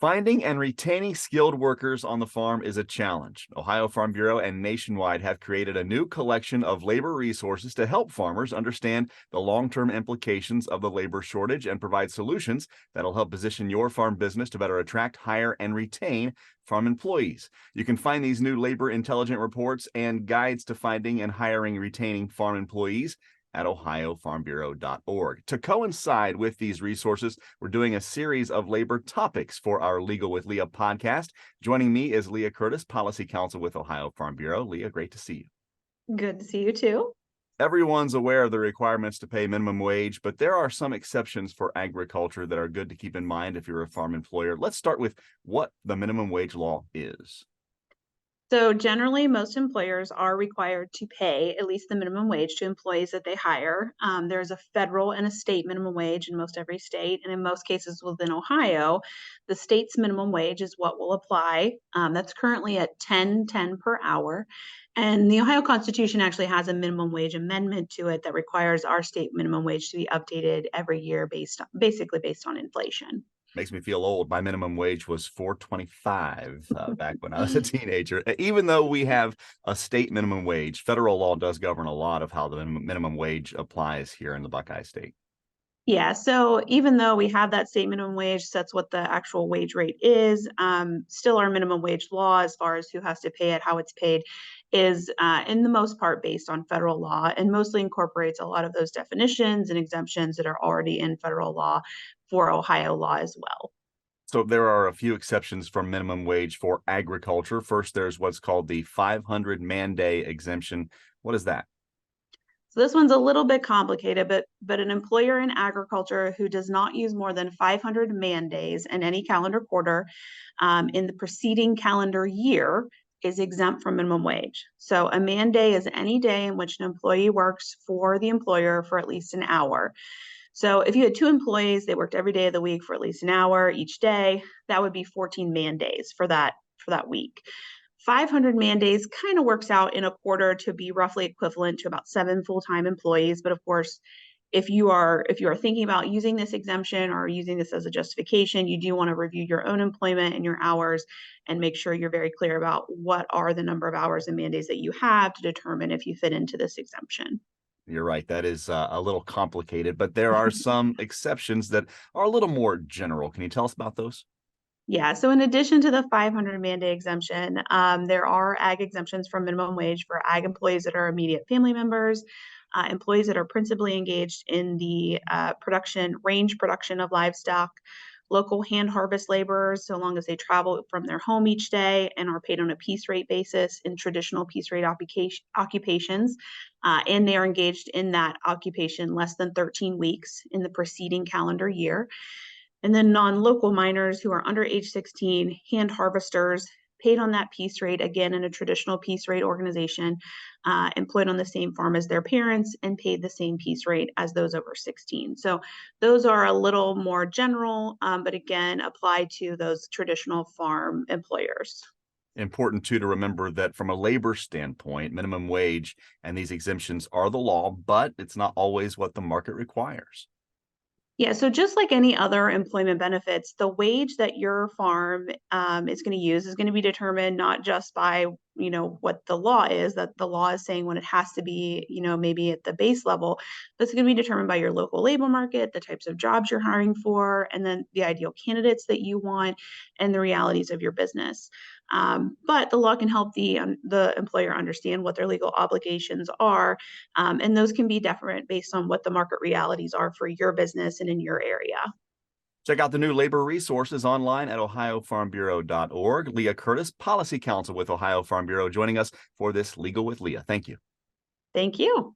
Finding and retaining skilled workers on the farm is a challenge. Ohio Farm Bureau and Nationwide have created a new collection of labor resources to help farmers understand the long-term implications of the labor shortage and provide solutions that'll help position your farm business to better attract, hire, and retain farm employees. You can find these new labor intelligence reports and guides to finding and hiring and retaining farm employees at ohiofarmbureau.org. To coincide with these resources, we're doing a series of labor topics for our Legal with Leah podcast. Joining me is Leah Curtis, Policy Counsel with Ohio Farm Bureau. Leah, great to see you. Good to see you too. Everyone's aware of the requirements to pay minimum wage, but there are some exceptions for agriculture that are good to keep in mind if you're a farm employer. Let's start with what the minimum wage law is. So generally, most employers are required to pay at least the minimum wage to employees that they hire. There's a federal and a state minimum wage in most every state, and in most cases within Ohio, the state's minimum wage is what will apply. That's currently at $10.10 per hour. And the Ohio Constitution actually has a minimum wage amendment to it that requires our state minimum wage to be updated every year basically based on inflation. Makes me feel old. My minimum wage was $4.25 back when I was a teenager. Even though we have a state minimum wage, federal law does govern a lot of how the minimum wage applies here in the Buckeye State. Yeah, so even though we have that state minimum wage, that's what the actual wage rate is, still our minimum wage law, as far as who has to pay it, how it's paid, is in the most part based on federal law and mostly incorporates a lot of those definitions and exemptions that are already in federal law for Ohio law as well. So there are a few exceptions from minimum wage for agriculture. First, there's what's called the 500 man-day exemption. What is that? So this one's a little bit complicated, but an employer in agriculture who does not use more than 500 man days in any calendar quarter in the preceding calendar year is exempt from minimum wage. So a man day is any day in which an employee works for the employer for at least an hour. So if you had two employees, they worked every day of the week for at least an hour each day, that would be 14 man days for that week. 500 man days kind of works out in a quarter to be roughly equivalent to about 7 full-time employees. But of course, if you are thinking about using this exemption or using this as a justification, you do want to review your own employment and your hours and make sure you're very clear about what are the number of hours and man days that you have to determine if you fit into this exemption. You're right. That is a little complicated, but there are some exceptions that are a little more general. Can you tell us about those? Yeah, so in addition to the 500 man day exemption, there are ag exemptions from minimum wage for ag employees that are immediate family members, employees that are principally engaged in the range production of livestock, local hand harvest laborers, so long as they travel from their home each day and are paid on a piece rate basis in traditional piece rate occupations, and they are engaged in that occupation less than 13 weeks in the preceding calendar year. And then non-local minors who are under age 16, hand harvesters, paid on that piece rate, again, in a traditional piece rate organization, employed on the same farm as their parents and paid the same piece rate as those over 16. So those are a little more general, but again, apply to those traditional farm employers. Important too to remember that from a labor standpoint, minimum wage and these exemptions are the law, but it's not always what the market requires. Yeah, so just like any other employment benefits, the wage that your farm is going to use is going to be determined not just by, what the law is, that the law is saying when it has to be, maybe at the base level, but it's going to be determined by your local labor market, the types of jobs you're hiring for, and then the ideal candidates that you want, and the realities of your business. But the law can help the employer understand what their legal obligations are, and those can be different based on what the market realities are for your business and in your area. Check out the new labor resources online at ohiofarmbureau.org. Leah Curtis, Policy Counsel with Ohio Farm Bureau, joining us for this Legal with Leah. Thank you. Thank you.